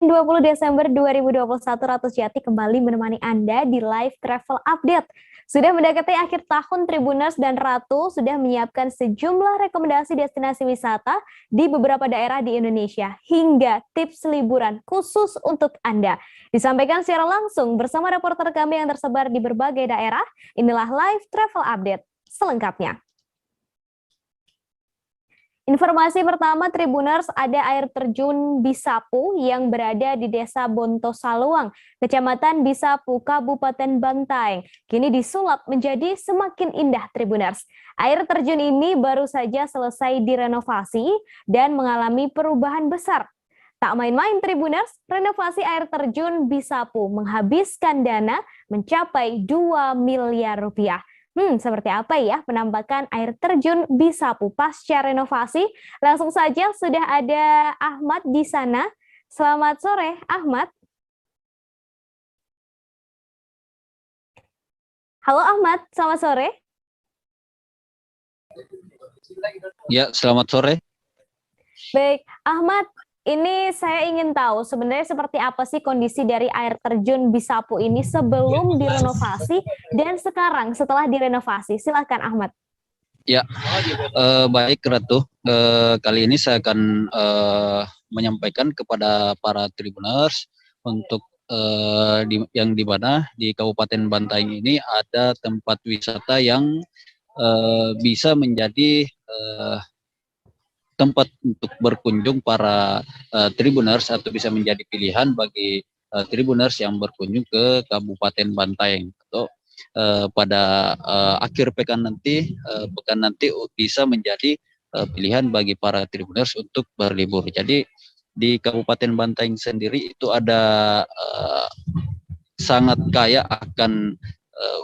20 Desember 2021, Ratu Jati kembali menemani Anda di Live Travel Update. Sudah mendekati akhir tahun, Tribuners dan Ratu sudah menyiapkan sejumlah rekomendasi destinasi wisata di beberapa daerah di Indonesia, hingga tips liburan khusus untuk Anda. Disampaikan secara langsung bersama reporter kami yang tersebar di berbagai daerah, inilah Live Travel Update selengkapnya. Informasi pertama, Tribuners, ada air terjun Bisapu yang berada di Desa Bontosaluang, Kecamatan Bisapu, Kabupaten Bantaeng. Kini disulap menjadi semakin indah, Tribuners. Air terjun ini baru saja selesai direnovasi dan mengalami perubahan besar. Tak main-main, Tribuners, renovasi air terjun Bisapu menghabiskan dana mencapai 2 miliar rupiah. Seperti apa ya penampakan air terjun Bisapu pasca renovasi? Langsung saja sudah ada Ahmad di sana. Selamat sore, Ahmad. Halo Ahmad, selamat sore. Ya, selamat sore. Baik, Ahmad, ini saya ingin tahu sebenarnya seperti apa sih kondisi dari air terjun Bisapu ini sebelum direnovasi dan sekarang setelah direnovasi. Silakan Ahmad. Ya, baik Ratu. Kali ini saya akan menyampaikan kepada para Tribuners untuk yang di mana di Kabupaten Bantaeng ini ada tempat wisata yang bisa menjadi tempat untuk berkunjung para Tribuners atau bisa menjadi pilihan bagi Tribuners yang berkunjung ke Kabupaten Bantaeng atau pada akhir pekan nanti bisa menjadi pilihan bagi para Tribuners untuk berlibur. Jadi di Kabupaten Bantaeng sendiri itu ada sangat kaya akan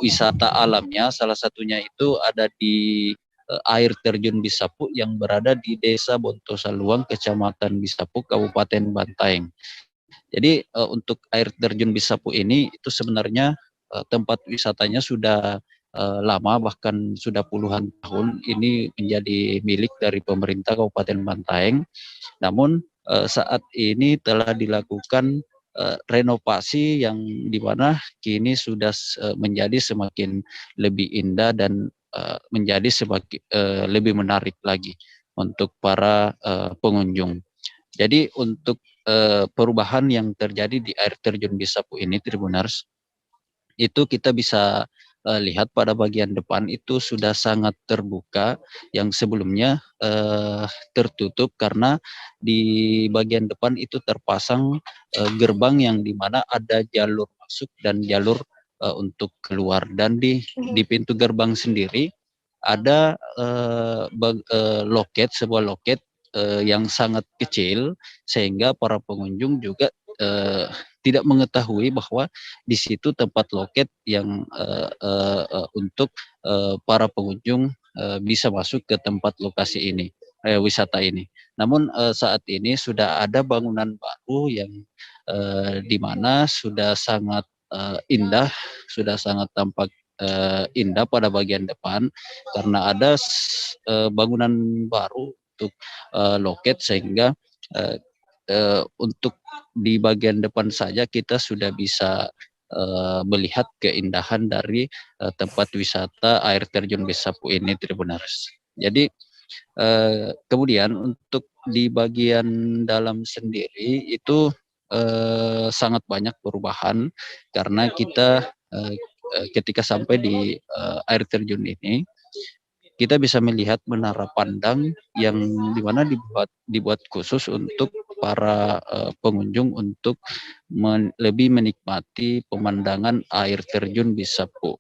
wisata alamnya. Salah satunya itu ada di air terjun Bisapu yang berada di Desa Bontosaluang, Kecamatan Bisapu, Kabupaten Bantaeng. Jadi untuk air terjun Bisapu ini itu sebenarnya tempat wisatanya sudah lama, bahkan sudah puluhan tahun ini menjadi milik dari pemerintah Kabupaten Bantaeng. Namun saat ini telah dilakukan renovasi yang dimana kini sudah menjadi semakin lebih indah dan menjadi semakin lebih menarik lagi untuk para pengunjung. Jadi untuk perubahan yang terjadi di air terjun Bisapu ini, Tribuners, itu kita bisa lihat pada bagian depan itu sudah sangat terbuka, yang sebelumnya tertutup karena di bagian depan itu terpasang gerbang yang dimana ada jalur masuk dan jalur untuk keluar, dan di pintu gerbang sendiri ada sebuah loket yang sangat kecil sehingga para pengunjung juga tidak mengetahui bahwa di situ tempat loket yang untuk para pengunjung bisa masuk ke tempat lokasi ini, wisata ini. Namun saat ini sudah ada bangunan baru yang di mana sudah sangat indah, sudah sangat tampak indah pada bagian depan karena ada bangunan baru untuk loket, sehingga untuk di bagian depan saja kita sudah bisa melihat keindahan dari tempat wisata air terjun Bisapu ini, Tribuners. Jadi kemudian untuk di bagian dalam sendiri itu sangat banyak perubahan karena kita ketika sampai di air terjun ini kita bisa melihat menara pandang yang dimana dibuat khusus untuk para pengunjung untuk lebih menikmati pemandangan air terjun Bisapu.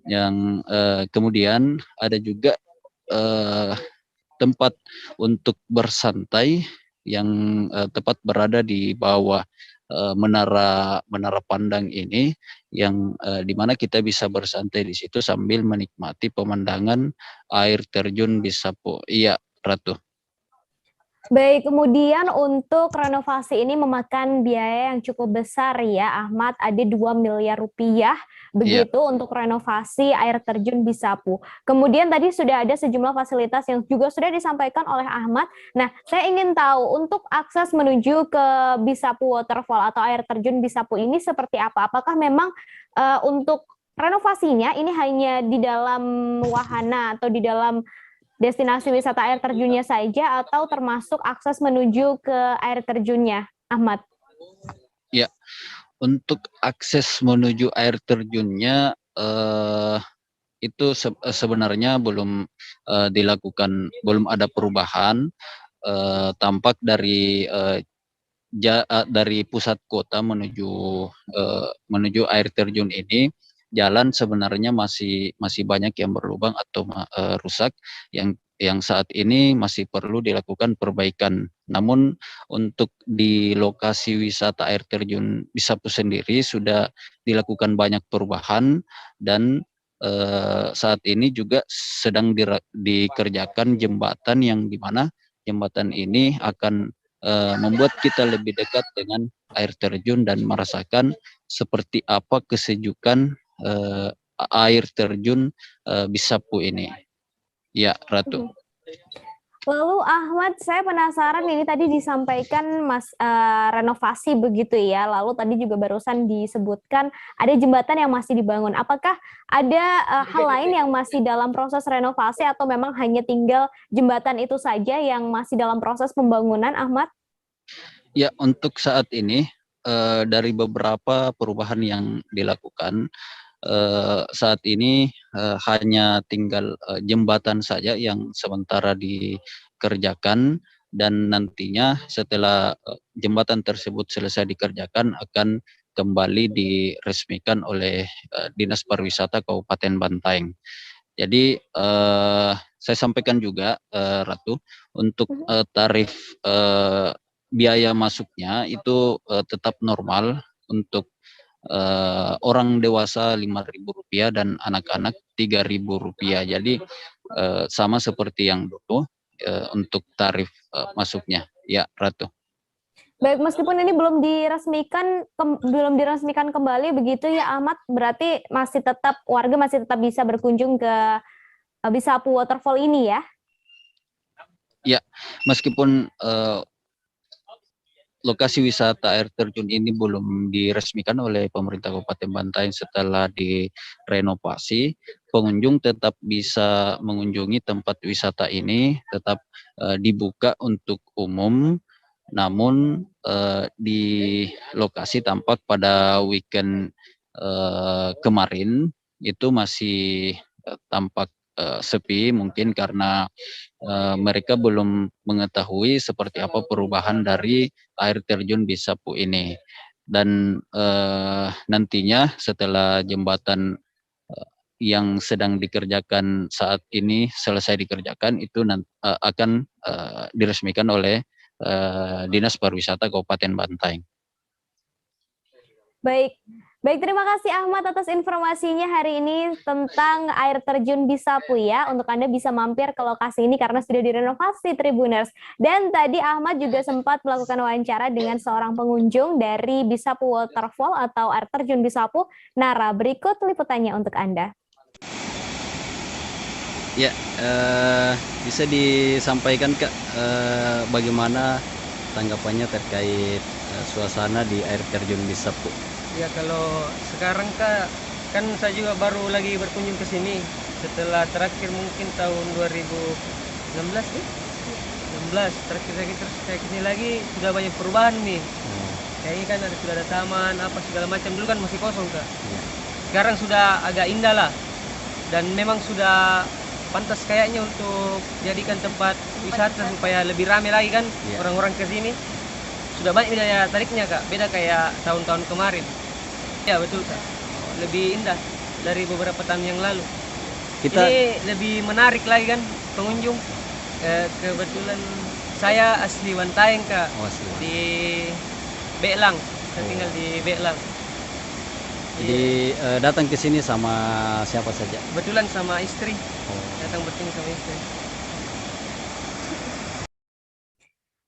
Yang kemudian ada juga tempat untuk bersantai yang tepat berada di bawah menara pandang ini, yang dimana kita bisa bersantai di situ sambil menikmati pemandangan air terjun Bisapu. Iya, Ratu. Baik, kemudian untuk renovasi ini memakan biaya yang cukup besar ya, Ahmad. Ada 2 miliar rupiah Iya, begitu untuk renovasi air terjun Bisapu. Kemudian tadi sudah ada sejumlah fasilitas yang juga sudah disampaikan oleh Ahmad. Nah, saya ingin tahu untuk akses menuju ke Bisapu Waterfall atau air terjun Bisapu ini seperti apa? Apakah memang untuk renovasinya ini hanya di dalam wahana atau di dalam destinasi wisata air terjunnya saja atau termasuk akses menuju ke air terjunnya, Ahmad? iya. Untuk akses menuju air terjunnya itu sebenarnya belum dilakukan, belum ada perubahan. Tampak dari dari pusat kota menuju air terjun ini, jalan sebenarnya masih masih banyak yang berlubang atau rusak, yang saat ini masih perlu dilakukan perbaikan. Namun untuk di lokasi wisata air terjun Bisapu sendiri sudah dilakukan banyak perubahan, dan saat ini juga sedang dikerjakan jembatan, yang dimana jembatan ini akan membuat kita lebih dekat dengan air terjun dan merasakan seperti apa kesejukan air terjun Bisapu ini. Ya, Ratu. Lalu Ahmad, saya penasaran ini tadi disampaikan renovasi begitu ya. Lalu tadi juga barusan disebutkan ada jembatan yang masih dibangun. Apakah ada hal lain yang masih dalam proses renovasi atau memang hanya tinggal jembatan itu saja yang masih dalam proses pembangunan, Ahmad? Ya, untuk saat ini dari beberapa perubahan yang dilakukan, saat ini hanya tinggal jembatan saja yang sementara dikerjakan, dan nantinya setelah jembatan tersebut selesai dikerjakan akan kembali diresmikan oleh Dinas Pariwisata Kabupaten Bantaeng. Jadi saya sampaikan juga Ratu, untuk tarif biaya masuknya itu tetap normal. Untuk orang dewasa Rp5.000 dan anak-anak Rp3.000. Jadi sama seperti yang dulu untuk tarif masuknya. Ya, Ratu. Baik, meskipun ini belum diresmikan kembali begitu ya Ahmad, berarti warga masih tetap bisa berkunjung ke Bisapu Waterfall ini ya? Ya, meskipun lokasi wisata air terjun ini belum diresmikan oleh pemerintah Kabupaten Bantaeng setelah direnovasi, pengunjung tetap bisa mengunjungi tempat wisata ini, tetap dibuka untuk umum. Namun di lokasi tampak pada weekend kemarin itu masih tampak sepi, mungkin karena mereka belum mengetahui seperti apa perubahan dari air terjun Bisapu ini. Dan nantinya setelah jembatan yang sedang dikerjakan saat ini selesai dikerjakan, itu akan diresmikan oleh Dinas Pariwisata Kabupaten Bantaeng. Baik, baik, terima kasih Ahmad atas informasinya hari ini tentang air terjun Bisapu ya. Untuk Anda bisa mampir ke lokasi ini karena sudah direnovasi Tribuners. Dan tadi Ahmad juga sempat melakukan wawancara dengan seorang pengunjung dari Bisapu Waterfall atau air terjun Bisapu. Nara, berikut liputannya untuk Anda. Ya, bisa disampaikan Kak, bagaimana tanggapannya terkait suasana di air terjun Bisapu? Ya kalau sekarang Kak, kan saya juga baru lagi berkunjung ke sini setelah terakhir mungkin tahun 2016 nih. 16 terakhir lagi, terus kayak kesini lagi sudah banyak perubahan nih. Kayaknya kan sudah ada taman apa segala macam, dulu kan masih kosong Kak. Sekarang sudah agak indah lah, dan memang sudah pantas kayaknya untuk jadikan tempat wisata supaya lebih ramai lagi kan orang-orang ke sini. Sudah banyak daya tariknya Kak, beda kayak tahun-tahun kemarin. Ya betul Kak, lebih indah dari beberapa tahun yang lalu. Ini lebih menarik lagi kan pengunjung. Kebetulan saya asli Bantaeng Kak, di Belang. Saya tinggal di Belang. Jadi datang ke sini sama siapa saja? Kebetulan sama istri. Datang bertemu sama istri.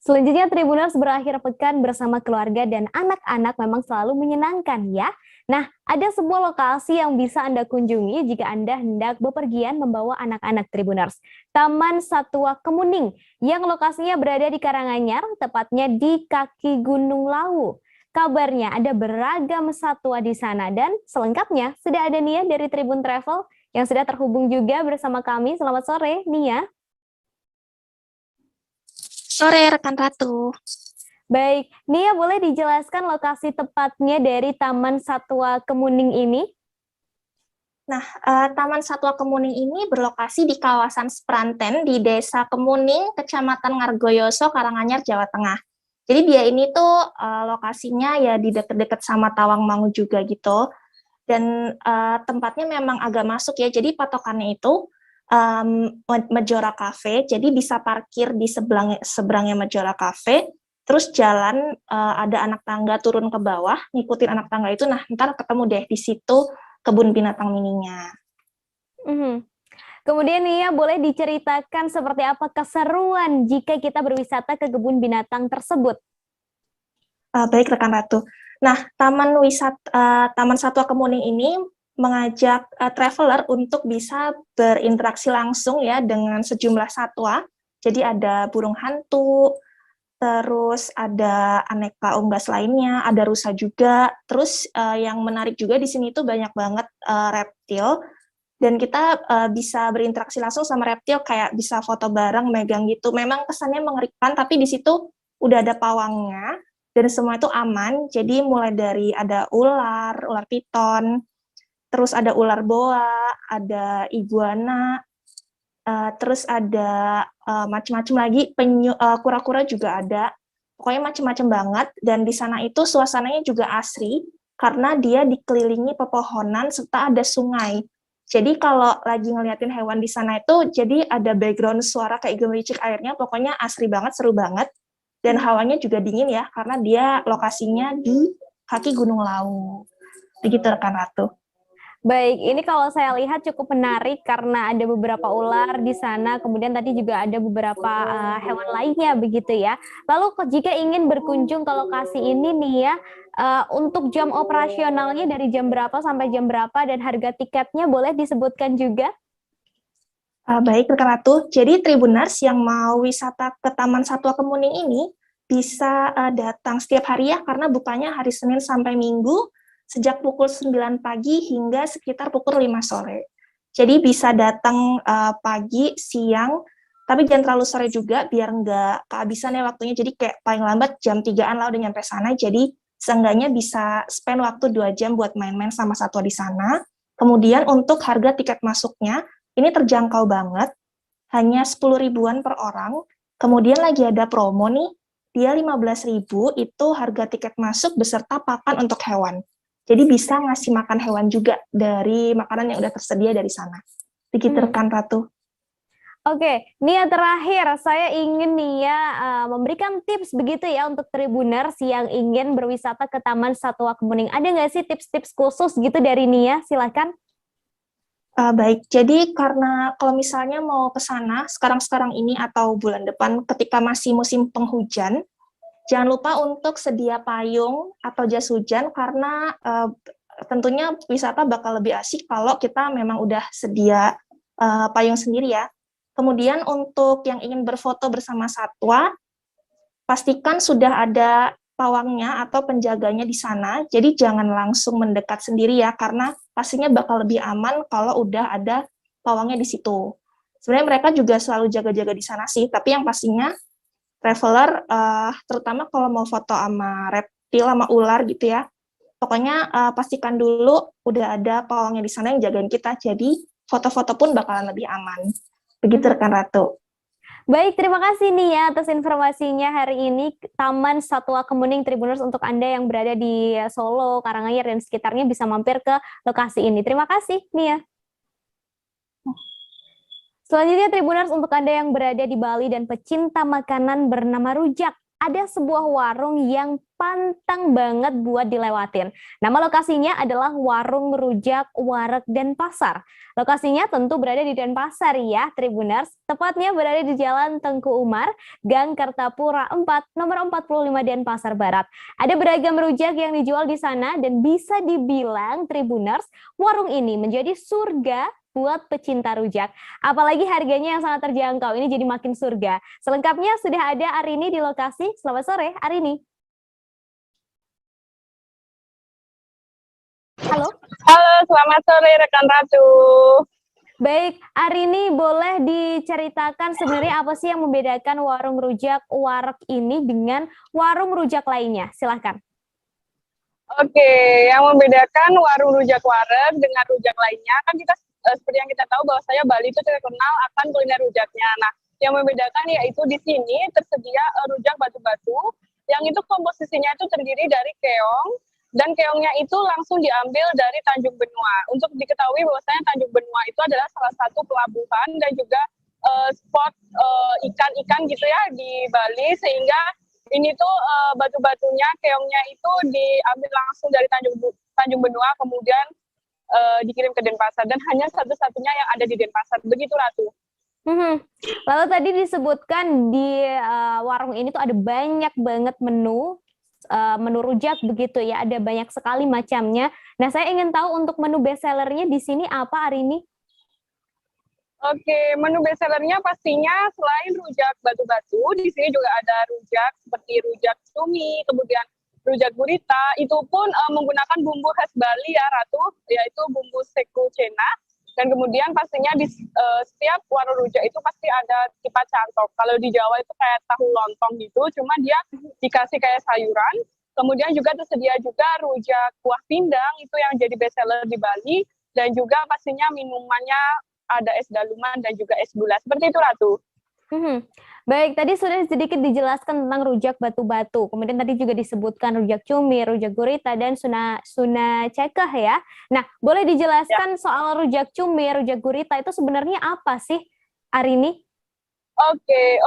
Selanjutnya, Tribuners berakhir pekan bersama keluarga dan anak-anak memang selalu menyenangkan ya. Nah, ada sebuah lokasi yang bisa Anda kunjungi jika Anda hendak bepergian membawa anak-anak Tribuners. Taman Satwa Kemuning yang lokasinya berada di Karanganyar, tepatnya di kaki Gunung Lawu. Kabarnya ada beragam satwa di sana dan selengkapnya sudah ada Nia dari Tribun Travel yang sudah terhubung juga bersama kami. Selamat sore, Nia. Sore rekan Ratu. Baik, Nia boleh dijelaskan lokasi tepatnya dari Taman Satwa Kemuning ini? Nah, Taman Satwa Kemuning ini berlokasi di kawasan Spranten di Desa Kemuning, Kecamatan Ngargoyoso, Karanganyar, Jawa Tengah. Jadi dia ini tuh lokasinya ya di dekat-dekat sama Tawangmangu juga gitu. Dan tempatnya memang agak masuk ya. Jadi patokannya itu Majora Cafe, jadi bisa parkir di seberangnya Majora Cafe, terus jalan ada anak tangga turun ke bawah, ngikutin anak tangga itu, nah ntar ketemu deh di situ kebun binatang mininya. Kemudian Nia boleh diceritakan seperti apa keseruan jika kita berwisata ke kebun binatang tersebut? Baik rekan Ratu. Nah, Taman Satwa Kemuning ini mengajak traveler untuk bisa berinteraksi langsung ya dengan sejumlah satwa. Jadi ada burung hantu, terus ada aneka unggas lainnya, ada rusa juga. Terus yang menarik juga di sini tuh banyak banget reptil. Dan kita bisa berinteraksi langsung sama reptil, kayak bisa foto bareng, megang gitu. Memang kesannya mengerikan, tapi di situ udah ada pawangnya, dan semua itu aman. Jadi mulai dari ada ular piton, terus ada ular boa, ada iguana, terus ada macam-macam lagi, kura-kura juga ada. Pokoknya macam-macam banget, dan di sana itu suasananya juga asri, karena dia dikelilingi pepohonan serta ada sungai. Jadi kalau lagi ngeliatin hewan di sana itu, jadi ada background suara kayak gemericik airnya, pokoknya asri banget, seru banget. Dan hawanya juga dingin ya, karena dia lokasinya di kaki Gunung Lawu. Begitu rekan Ratu. Baik, ini kalau saya lihat cukup menarik karena ada beberapa ular di sana, kemudian tadi juga ada beberapa hewan lainnya begitu ya. Lalu jika ingin berkunjung ke lokasi ini nih ya, untuk jam operasionalnya dari jam berapa sampai jam berapa dan harga tiketnya boleh disebutkan juga? Baik rekan Ratu, jadi Tribuners yang mau wisata ke Taman Satwa Kemuning ini bisa datang setiap hari ya, karena bukanya hari Senin sampai Minggu, sejak pukul 9 pagi hingga sekitar pukul 5 sore. Jadi bisa datang pagi, siang, tapi jangan terlalu sore juga, biar nggak kehabisan ya waktunya. Jadi kayak paling lambat jam 3-an lah udah nyampe sana, jadi seenggaknya bisa spend waktu 2 jam buat main-main sama satwa di sana. Kemudian untuk harga tiket masuknya, ini terjangkau banget, hanya 10 ribuan per orang. Kemudian lagi ada promo nih, dia 15.000 itu harga tiket masuk beserta pakan untuk hewan. Jadi bisa ngasih makan hewan juga dari makanan yang udah tersedia dari sana. Begitu rekan Ratu. Oke, Nia terakhir saya ingin Nia memberikan tips begitu ya untuk Tribuners yang ingin berwisata ke Taman Satwa Kemuning. Ada nggak sih tips-tips khusus gitu dari Nia? Silakan. Baik, jadi karena kalau misalnya mau ke sana sekarang-sekarang ini atau bulan depan ketika masih musim penghujan, jangan lupa untuk sedia payung atau jas hujan, karena tentunya wisata bakal lebih asik kalau kita memang udah sedia payung sendiri ya. Kemudian untuk yang ingin berfoto bersama satwa, pastikan sudah ada pawangnya atau penjaganya di sana, jadi jangan langsung mendekat sendiri ya, karena pastinya bakal lebih aman kalau udah ada pawangnya di situ. Sebenarnya mereka juga selalu jaga-jaga di sana sih, tapi yang pastinya traveler, terutama kalau mau foto sama reptil, sama ular gitu ya, pokoknya pastikan dulu udah ada pawangnya di sana yang jagain kita, jadi foto-foto pun bakalan lebih aman. Begitu rekan Ratu. Baik, terima kasih Nia atas informasinya hari ini. Taman Satwa Kemuning Tribuners untuk Anda yang berada di Solo, Karanganyar, dan sekitarnya bisa mampir ke lokasi ini. Terima kasih, Nia. Selanjutnya Tribuners untuk Anda yang berada di Bali dan pecinta makanan bernama rujak. ada sebuah warung yang pantang banget buat dilewatin. Nama lokasinya adalah Warung Rujak Wareg Denpasar. Lokasinya tentu berada di Denpasar ya, Tribuners. Tepatnya berada di Jalan Tengku Umar, Gang Kertapura 4, nomor 45 Denpasar Barat. Ada beragam rujak yang dijual di sana dan bisa dibilang Tribuners, warung ini menjadi surga buat pecinta rujak. Apalagi harganya yang sangat terjangkau, ini jadi makin surga. Selengkapnya sudah ada Arini di lokasi. Selamat sore, Arini. Halo. Halo, selamat sore rekan Ratu. Baik, Arini boleh diceritakan sebenarnya apa sih yang membedakan warung rujak wareg ini dengan warung rujak lainnya? Silahkan. Oke, yang membedakan warung rujak wareg dengan rujak lainnya, kan kita seperti yang kita tahu bahwasanya Bali itu terkenal akan kuliner rujaknya. Nah, yang membedakan yaitu di sini tersedia rujak batu-batu, yang itu komposisinya itu terdiri dari keong, dan keongnya itu langsung diambil dari Tanjung Benua. Untuk diketahui bahwasanya Tanjung Benua itu adalah salah satu pelabuhan dan juga spot ikan-ikan gitu ya di Bali, sehingga ini tuh batu-batunya, keongnya itu diambil langsung dari Tanjung Benua, kemudian dikirim ke Denpasar, dan hanya satu-satunya yang ada di Denpasar. Begitu, Ratu. Lalu tadi disebutkan di warung ini tuh ada banyak banget menu rujak begitu ya, ada banyak sekali macamnya. Nah, saya ingin tahu untuk menu bestsellernya di sini apa, Arini? Oke, menu bestsellernya pastinya selain rujak batu-batu, di sini juga ada rujak seperti rujak cumi, kemudian rujak gurita, itu pun menggunakan bumbu khas Bali ya, Ratu, yaitu bumbu seku cena. Dan kemudian pastinya di setiap warung rujak itu pasti ada kipas cantok. Kalau di Jawa itu kayak tahu lontong gitu, cuma dia dikasih kayak sayuran. Kemudian juga tersedia juga rujak kuah pindang, itu yang jadi bestseller di Bali. Dan juga pastinya minumannya ada es daluman dan juga es gula. Seperti itu, Ratu. Baik, tadi sudah sedikit dijelaskan tentang rujak batu-batu. Kemudian tadi juga disebutkan rujak cumi, rujak gurita, dan suna cekeh ya. Nah, boleh dijelaskan soal rujak cumi, rujak gurita itu sebenarnya apa sih, Arini? Oke.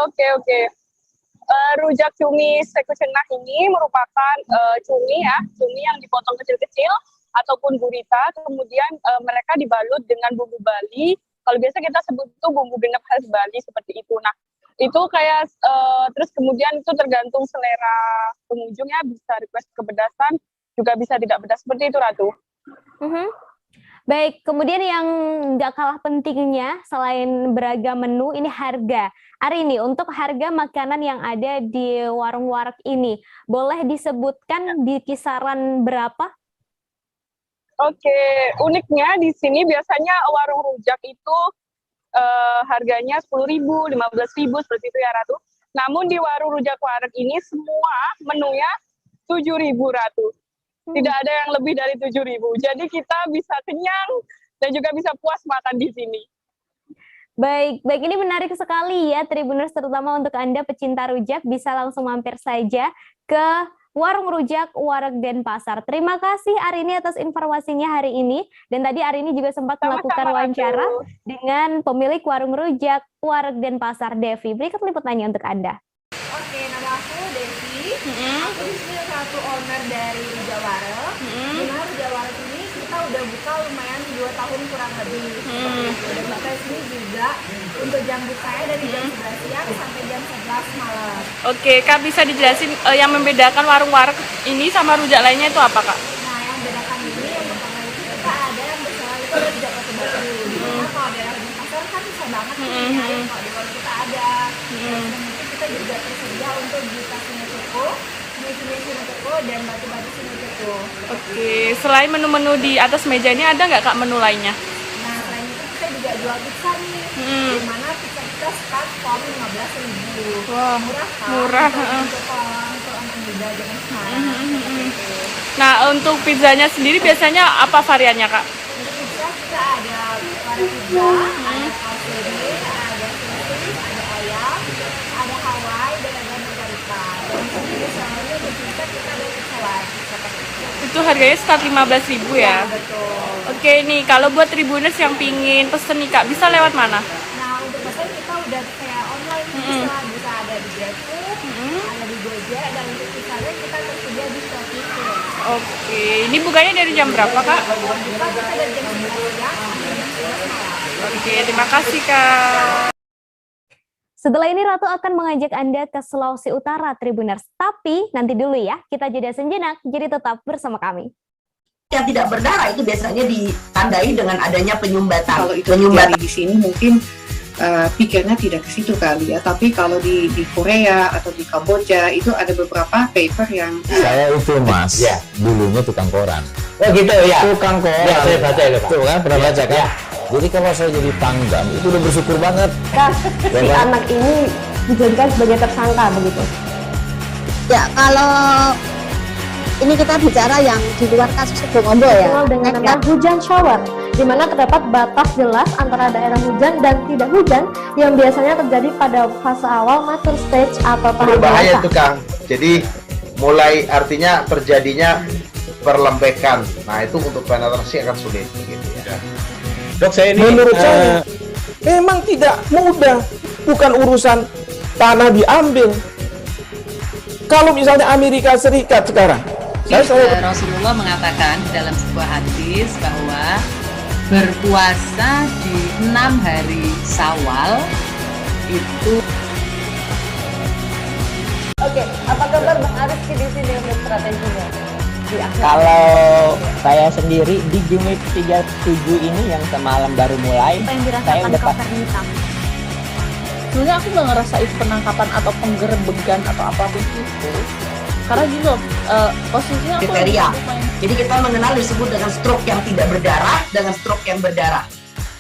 Rujak cumi seku cenah ini merupakan cumi ya, cumi yang dipotong kecil-kecil ataupun gurita, kemudian mereka dibalut dengan bumbu Bali. Kalau biasa kita sebut itu bumbu genep khas Bali seperti itu. Nah, itu kayak terus kemudian itu tergantung selera pengunjungnya, bisa request kepedasan, juga bisa tidak pedas, seperti itu, Ratu. Baik, kemudian yang nggak kalah pentingnya selain beragam menu, ini harga. Arini, untuk harga makanan yang ada di warung wareg ini, boleh disebutkan di kisaran berapa? Oke, uniknya di sini biasanya warung rujak itu harganya 10.000, 15.000 seperti itu ya, Ratu. Namun di warung rujak wareg ini semua menunya 7.000, Ratu. Tidak ada yang lebih dari 7.000. Jadi kita bisa kenyang dan juga bisa puas makan di sini. Baik, ini menarik sekali ya, Tribuners, terutama untuk Anda pecinta rujak, bisa langsung mampir saja ke Warung Rujak Wareg Denpasar. Terima kasih Arini atas informasinya hari ini. Dan tadi Arini juga sempat melakukan wawancara dengan pemilik Warung Rujak Wareg Denpasar, Devi. Berikut liputannya untuk Anda. Oke, nama aku Devi. Aku di sini satu owner dari Rujak Wareg. Dimana Rujak Wareg ini kita udah buka lumayan 2 tahun kurang lebih. Dan kita sini juga untuk jam bukanya dari jam 11 siang sampai jam 11 malam. Oke, Kak, bisa dijelasin yang membedakan warung wareg ini sama rujak lainnya itu apa, Kak? Nah, yang membedakan ini yang pertama itu kita ada yang besar itu ada rujak batu-batu. Dimana kalau daerah Denpasar kan bisa banget nyari, kalau di warung kita ada. Dan itu kita juga tersedia untuk juta Sinetoko, Sinetoko, dan batu-batu Sinetoko. Oke, selain menu-menu di atas meja ini ada nggak, Kak, menu lainnya? Nah, selain itu kita juga jual pizza nih. Dimana pizza kita start from 15.000. Wah, Murah kan? murah. Untuk anak muda jangan semangat. Nah, untuk pizzanya sendiri biasanya apa variannya, Kak? Untuk pizza kita ada warna pizza, ada calzone, ada sosis, ada ayam, ada Hawaii, dan ada margarita. Dan di sini soalnya untuk pizza kita ada pizza white. Itu harganya start 15.000 ya? Betul. Oke nih, kalau buat Tribuners yang pingin pesen nih, Kak, bisa lewat mana? Nah, untuk pesan kita udah kayak online bisa ada di GrabFood, ada di Gojek, dan untuk sisanya kita tersedia di Shopee Food. Oke, ini bukanya dari jam berapa, Kak? Buka kita dari jam 9 siang sampai jam 11 malam. Oke, terima kasih, Kak. Setelah ini Ratu akan mengajak Anda ke Sulawesi Utara, Tribuners. Tapi nanti dulu ya, kita jeda sejenak, jadi tetap bersama kami. Yang tidak berdarah itu biasanya ditandai dengan adanya penyumbatan. Kalau itu terjadi di sini mungkin pikirnya tidak ke situ kali ya, tapi kalau di Korea atau di Kamboja itu ada beberapa paper yang saya itu Mas, ya, dulunya tukang koran. Oh gitu ya. Tukang koran. Ya, saya baca itu, Pak. Tuh kan, pernah baca kan? Ya. Jadi kalau saya jadi pangdam itu udah bersyukur banget. Si anak ini dijadikan sebagai tersangka begitu. Ya, kalau ini kita bicara yang di luar kasus Bongombo ya. Dengan nama hujan shower, di mana terdapat batas jelas antara daerah hujan dan tidak hujan yang biasanya terjadi pada fase awal mature stage atau tahap Berbahaya dewasa. itu Kang. Jadi mulai artinya terjadinya perlembekan. Nah itu untuk penetrasi akan sulit. Gitu ya. Dok, saya ini menurut saya memang tidak mudah, bukan urusan tanah diambil. Kalau misalnya Amerika Serikat sekarang, Rasulullah mengatakan dalam sebuah hadis bahwa berpuasa di 6 hari Syawal itu. Oke, apa kabar Bang Ariski di sini untuk strateginya? Kalau saya sendiri di Game Week 37 ini yang semalam baru mulai, Apa yang saya dirasakan udah Kopernikam? Sebenarnya aku nggak ngerasa itu penangkapan atau penggerebegan atau apapun itu. Karena gitu, posisinya aku kriteria. Jadi kita mengenal disebut dengan stroke yang tidak berdarah dengan stroke yang berdarah.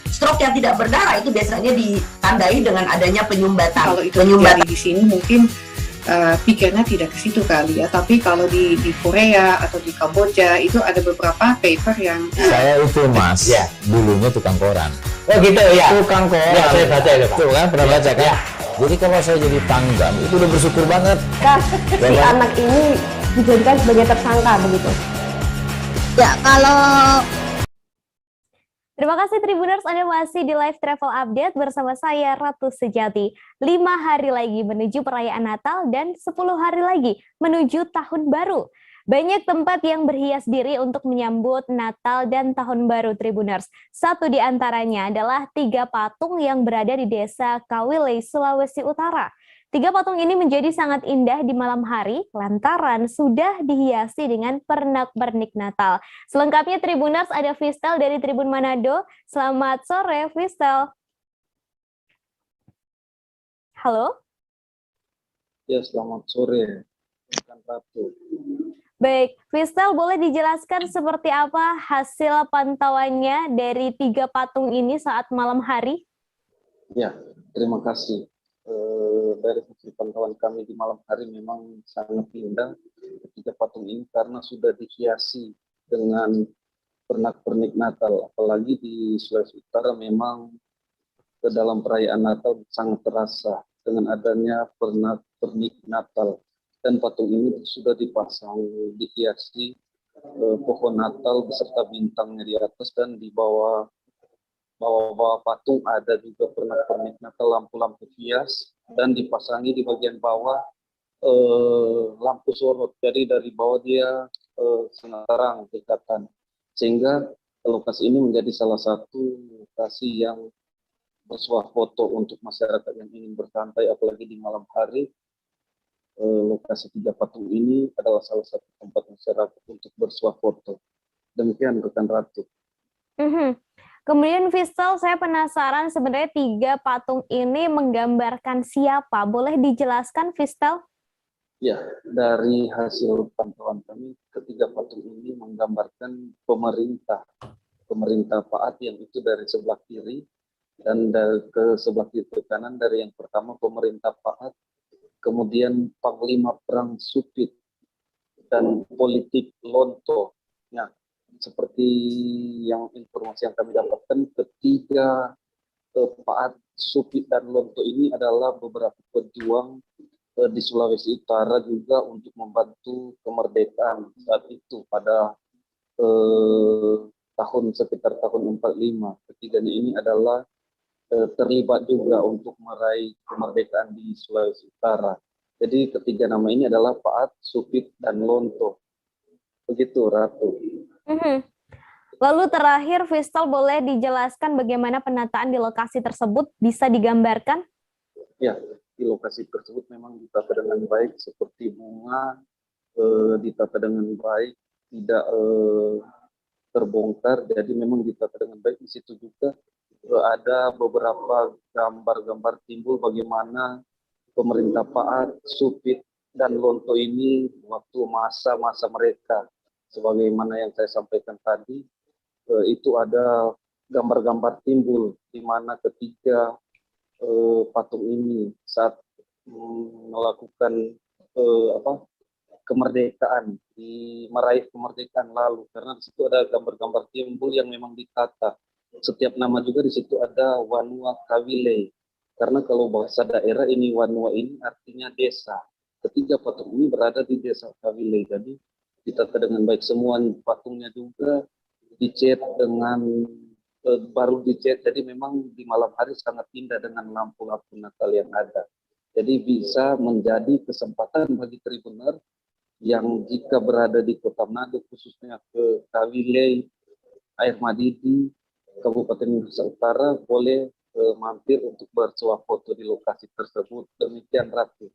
Stroke yang tidak berdarah itu biasanya ditandai dengan adanya penyumbatan. Kalau itu terjadi di sini mungkin pikirnya tidak ke situ kali ya, tapi kalau di Korea atau di Kamboja itu ada beberapa paper yang Saya itu Mas, ya, dulunya tukang koran. Oh gitu ya. Tukang koran. Ya, saya baca itu, Pak. Tuh kan, pernah baca kan? Ya. Jadi kalau saya jadi pangdam itu udah bersyukur banget. Si anak ini dijadikan sebagai tersangka begitu. Ya, kalau Terima kasih Tribuners, Anda masih di Live Travel Update bersama saya Ratu Sejati. 5 hari lagi menuju perayaan Natal dan 10 hari lagi menuju Tahun Baru. Banyak tempat yang berhias diri untuk menyambut Natal dan Tahun Baru Tribuners. Satu di antaranya adalah 3 patung yang berada di Desa Kawilei, Sulawesi Utara. 3 patung ini menjadi sangat indah di malam hari lantaran sudah dihiasi dengan pernak-pernik Natal. Selengkapnya Tribuners, ada Fistel dari Tribun Manado. Selamat sore Fistel. Halo? Ya, selamat sore. Ratu. Baik, Fistel boleh dijelaskan seperti apa hasil pantauannya dari 3 patung ini saat malam hari? Ya, terima kasih. Dari hasil pantauan kami di malam hari memang sangat indah 3 patung ini karena sudah dihiasi dengan pernak-pernik Natal. Apalagi di Sulawesi Utara memang ke dalam perayaan Natal sangat terasa dengan adanya pernak-pernik Natal. Dan patung ini sudah dipasang, dihiasi pohon Natal beserta bintangnya di atas, dan di bawah patung ada juga pernak-pernik Natal, lampu-lampu hias, dan dipasangi di bagian bawah lampu sorot. Jadi dari bawah dia sangat terang kelihatan, sehingga lokasi ini menjadi salah satu lokasi yang bersuah foto untuk masyarakat yang ingin bersantai, apalagi di malam hari. Lokasi 3 patung ini adalah salah satu tempat masyarakat untuk bersuah foto. Demikian rekan Ratu. Kemudian Fistel, saya penasaran sebenarnya 3 patung ini menggambarkan siapa? Boleh dijelaskan Fistel? Ya, dari hasil pantauan kami, ketiga patung ini menggambarkan pemerintah Paat yang itu dari sebelah kiri, dan dari ke sebelah kiri ke kanan. Dari yang pertama pemerintah Paat, kemudian Panglima Perang Supit, dan politik Lonto. Nah, seperti yang informasi yang kami dapatkan, ketiga Paat, Supit, dan Lonto ini adalah beberapa pejuang di Sulawesi Utara juga untuk membantu kemerdekaan saat itu pada sekitar tahun 45. Ketiganya ini adalah terlibat juga untuk meraih kemerdekaan di Sulawesi Utara. Jadi ketiga nama ini adalah Paat, Supit, dan Lonto. Begitu, Ratu. Lalu terakhir, Fistal, boleh dijelaskan bagaimana penataan di lokasi tersebut bisa digambarkan? Ya, di lokasi tersebut memang ditata dengan baik, seperti bunga ditata dengan baik, tidak terbongkar, jadi memang ditata dengan baik. Di situ juga ada beberapa gambar-gambar timbul bagaimana pemerintah Paat, Supit, dan Lonto ini waktu masa-masa mereka. Sebagaimana yang saya sampaikan tadi, itu ada gambar-gambar timbul di mana ketiga patung ini saat melakukan kemerdekaan, meraih kemerdekaan lalu, karena di situ ada gambar-gambar timbul yang memang ditata. Setiap nama juga di situ ada Wanua Kawile, karena kalau bahasa daerah ini Wanua ini artinya desa. Ketiga patung ini berada di desa Kawile, jadi ditata dengan baik. Semua patungnya juga dicat dengan baru dicat, jadi memang di malam hari sangat indah dengan lampu-lampu Natal yang ada. Jadi bisa menjadi kesempatan bagi Tribuner yang jika berada di Kota Manado, khususnya ke Kawile, Air Madidi, Kabupaten Nusa Utara, boleh mampir untuk bersuah foto di lokasi tersebut. Demikian, Ratu.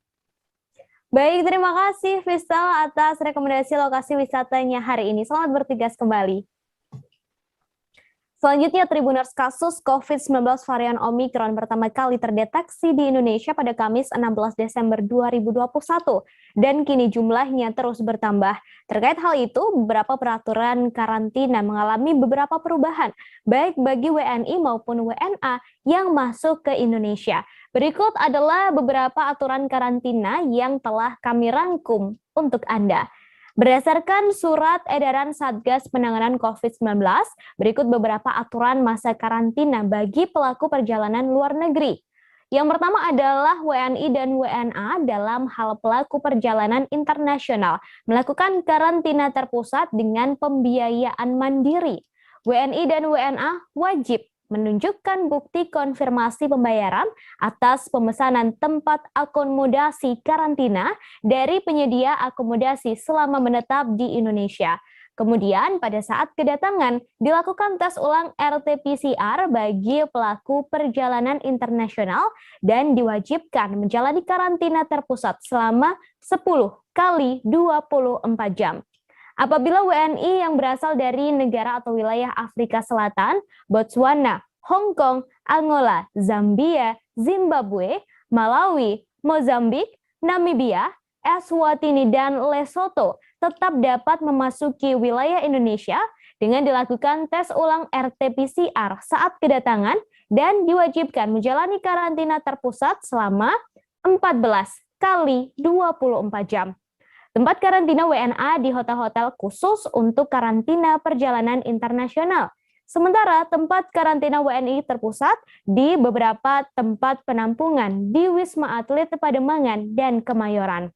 Baik, terima kasih Fistal atas rekomendasi lokasi wisatanya hari ini. Selamat bertugas kembali. Selanjutnya, Tribuners, kasus COVID-19 varian Omikron pertama kali terdeteksi di Indonesia pada Kamis 16 Desember 2021 dan kini jumlahnya terus bertambah. Terkait hal itu, beberapa peraturan karantina mengalami beberapa perubahan, baik bagi WNI maupun WNA yang masuk ke Indonesia. Berikut adalah beberapa aturan karantina yang telah kami rangkum untuk Anda. Berdasarkan surat edaran Satgas Penanganan COVID-19, berikut beberapa aturan masa karantina bagi pelaku perjalanan luar negeri. Yang pertama adalah WNI dan WNA dalam hal pelaku perjalanan internasional melakukan karantina terpusat dengan pembiayaan mandiri. WNI dan WNA wajib menunjukkan bukti konfirmasi pembayaran atas pemesanan tempat akomodasi karantina dari penyedia akomodasi selama menetap di Indonesia. Kemudian pada saat kedatangan dilakukan tes ulang RT-PCR bagi pelaku perjalanan internasional dan diwajibkan menjalani karantina terpusat selama 10 kali 24 jam. Apabila WNI yang berasal dari negara atau wilayah Afrika Selatan, Botswana, Hong Kong, Angola, Zambia, Zimbabwe, Malawi, Mozambik, Namibia, Eswatini, dan Lesotho tetap dapat memasuki wilayah Indonesia dengan dilakukan tes ulang RT-PCR saat kedatangan dan diwajibkan menjalani karantina terpusat selama 14 kali 24 jam. Tempat karantina WNA di hotel-hotel khusus untuk karantina perjalanan internasional. Sementara tempat karantina WNI terpusat di beberapa tempat penampungan di Wisma Atlet Pademangan dan Kemayoran.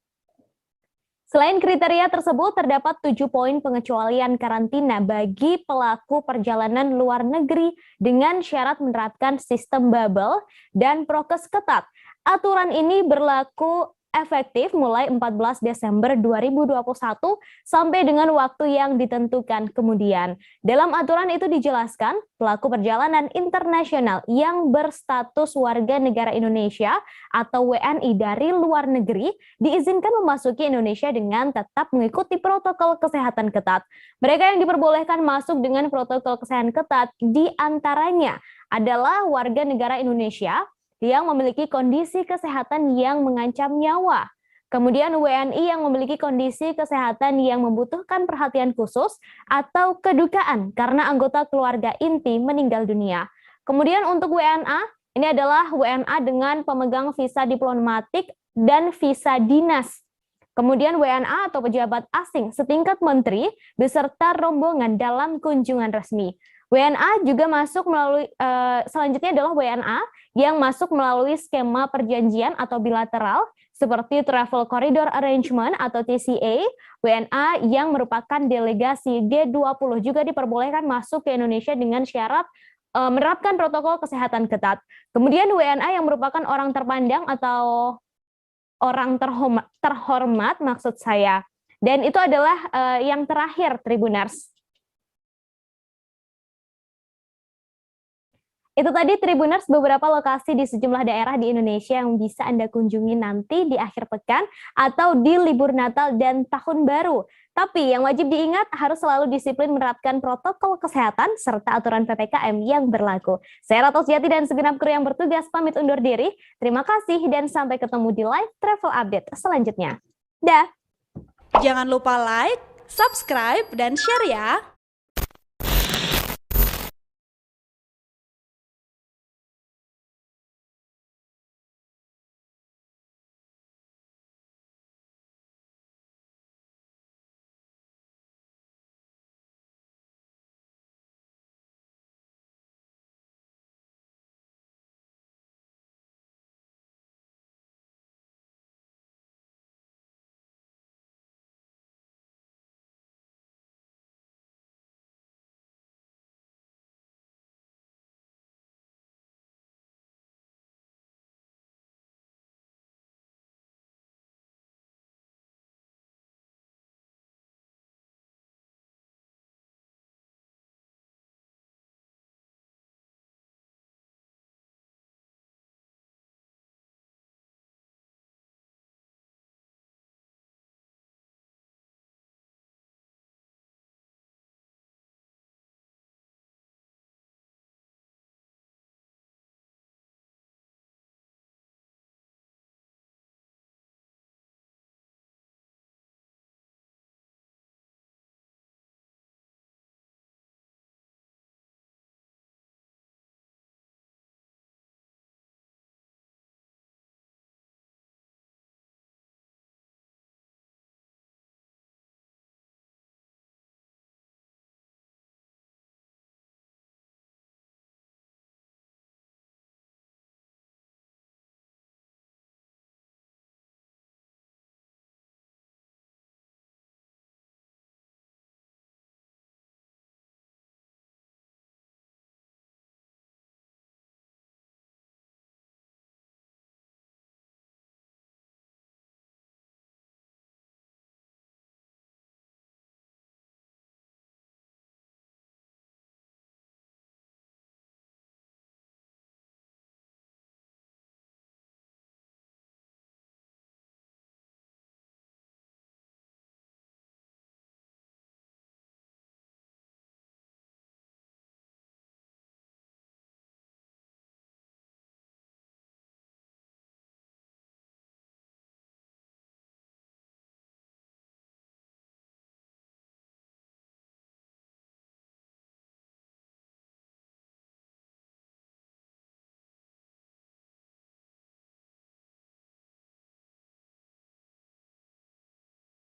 Selain kriteria tersebut, terdapat 7 poin pengecualian karantina bagi pelaku perjalanan luar negeri dengan syarat menerapkan sistem bubble dan prokes ketat. Aturan ini berlaku efektif mulai 14 Desember 2021 sampai dengan waktu yang ditentukan kemudian. Dalam aturan itu dijelaskan, pelaku perjalanan internasional yang berstatus warga negara Indonesia atau WNI dari luar negeri diizinkan memasuki Indonesia dengan tetap mengikuti protokol kesehatan ketat. Mereka yang diperbolehkan masuk dengan protokol kesehatan ketat diantaranya adalah warga negara Indonesia yang memiliki kondisi kesehatan yang mengancam nyawa. Kemudian WNI yang memiliki kondisi kesehatan yang membutuhkan perhatian khusus atau kedukaan karena anggota keluarga inti meninggal dunia. Kemudian untuk WNA, ini adalah WNA dengan pemegang visa diplomatik dan visa dinas. Kemudian WNA atau pejabat asing setingkat menteri beserta rombongan dalam kunjungan resmi. WNA juga masuk melalui, selanjutnya adalah WNA yang masuk melalui skema perjanjian atau bilateral seperti Travel Corridor Arrangement atau TCA. WNA yang merupakan delegasi G20 juga diperbolehkan masuk ke Indonesia dengan syarat menerapkan protokol kesehatan ketat. Kemudian WNA yang merupakan orang terpandang atau orang terhormat maksud saya. Dan itu adalah yang terakhir, Tribuners. Itu tadi Tribuners beberapa lokasi di sejumlah daerah di Indonesia yang bisa Anda kunjungi nanti di akhir pekan atau di libur Natal dan Tahun Baru. Tapi yang wajib diingat harus selalu disiplin menerapkan protokol kesehatan serta aturan PPKM yang berlaku. Saya Ratu Sejati dan segenap kru yang bertugas pamit undur diri. Terima kasih dan sampai ketemu di live travel update selanjutnya. Dah. Jangan lupa like, subscribe, dan share ya.